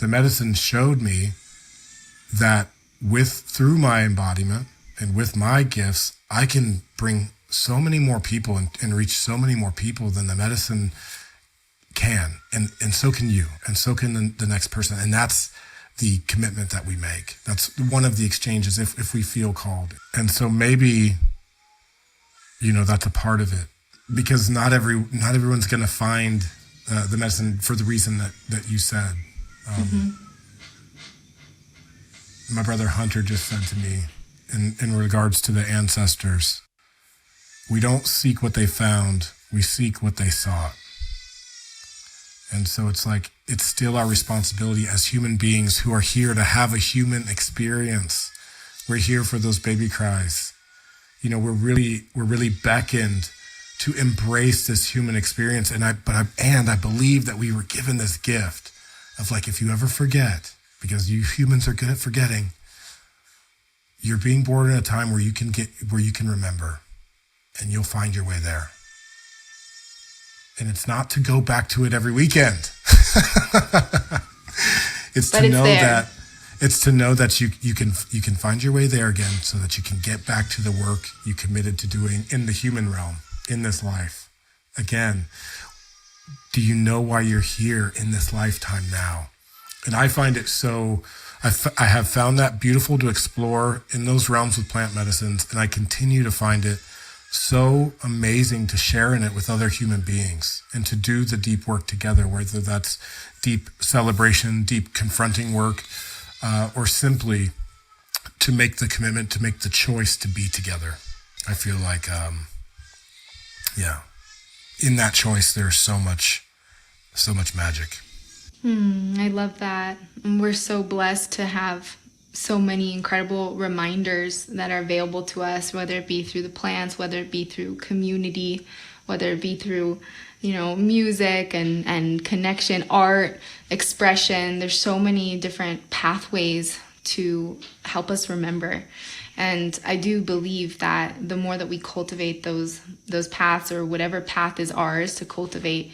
the medicine showed me that through my embodiment and with my gifts, I can bring so many more people and reach so many more people than the medicine can. And so can you, and so can the next person. And that's the commitment that we make. That's one of the exchanges if we feel called. And so maybe, that's a part of it, because not everyone's going to find the medicine for the reason that you said. My brother Hunter just said to me in regards to the ancestors, we don't seek what they found, we seek what they sought. And so it's like, it's still our responsibility as human beings who are here to have a human experience. We're here for those baby cries. We're really beckoned to embrace this human experience. And I believe that we were given this gift of, like, if you ever forget, because you humans are good at forgetting, you're being born in a time where you can remember, and you'll find your way there. And it's not to go back to it every weekend. It's to know that you can find your way there again, so that you can get back to the work you committed to doing in the human realm, in this life. Again, do you know why you're here in this lifetime now? And I find it I have found that beautiful to explore in those realms with plant medicines, and I continue to find it so amazing to share in it with other human beings and to do the deep work together, whether that's deep celebration, deep confronting work, or simply to make the commitment, to make the choice to be together. I feel like, in that choice, there's so much magic. I love that. And we're so blessed to have so many incredible reminders that are available to us, whether it be through the plants, whether it be through community, whether it be through, music and connection, art, expression. There's so many different pathways to help us remember. And I do believe that the more that we cultivate those paths, or whatever path is ours to cultivate,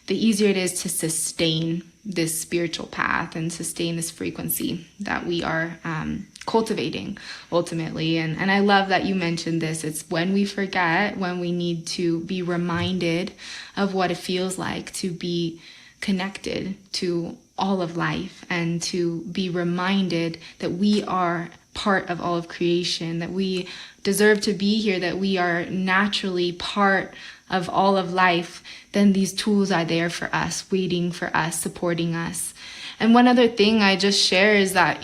the easier it is to sustain this spiritual path and sustain this frequency that we are cultivating ultimately. And I love that you mentioned this. It's when we forget, when we need to be reminded of what it feels like to be connected to all of life, and to be reminded that we are part of all of creation, that we deserve to be here, that we are naturally part of all of life. Then these tools are there for us, waiting for us, supporting us. And one other thing I just share is that,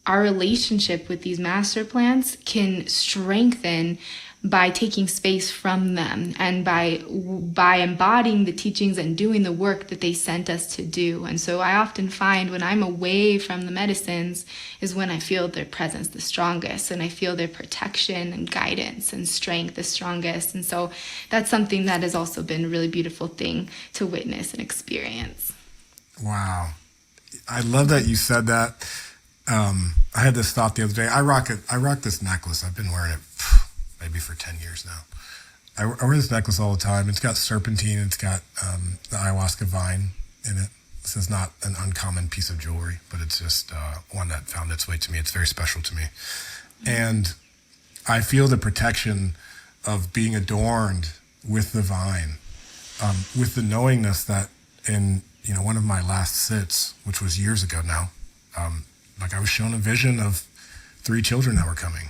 our relationship with these master plants can strengthen by taking space from them, and by embodying the teachings and doing the work that they sent us to do. And so I often find when I'm away from the medicines is when I feel their presence the strongest, and I feel their protection and guidance and strength the strongest. And so that's something that has also been a really beautiful thing to witness and experience. Wow. I love that you said that. I had this thought the other day. I rock this necklace. I've been wearing it maybe for 10 years now. I wear this necklace all the time. It's got serpentine. It's got the ayahuasca vine in it. This is not an uncommon piece of jewelry, but it's just one that found its way to me. It's very special to me. And I feel the protection of being adorned with the vine, with the knowingness that in one of my last sits, which was years ago now, I was shown a vision of 3 children that were coming.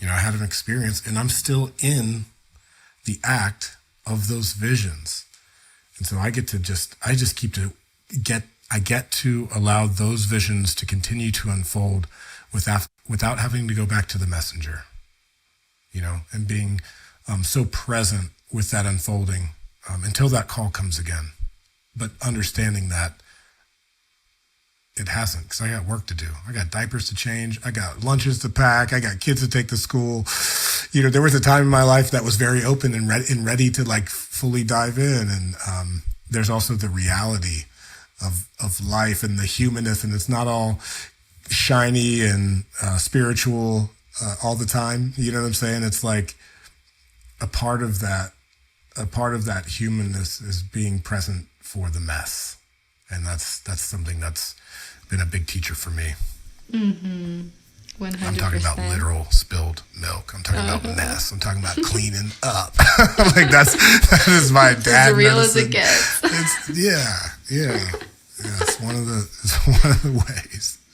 I had an experience, and I'm still in the act of those visions. And so I get to allow those visions to continue to unfold without having to go back to the messenger, and being so present with that unfolding until that call comes again. But understanding that it hasn't, because I got work to do. I got diapers to change. I got lunches to pack. I got kids to take to school. There was a time in my life that was very open and ready to fully dive in. And there's also the reality of life and the humanness, and it's not all shiny and spiritual all the time. You know what I'm saying? It's like a part of that humanness is being present for the mess. And that's something that's been a big teacher for me. 100%. I'm talking about literal spilled milk. I'm talking about mess. I'm talking about cleaning up. Like that is my dad. As real medicine. as it gets. It's, yeah. It's one of the ways.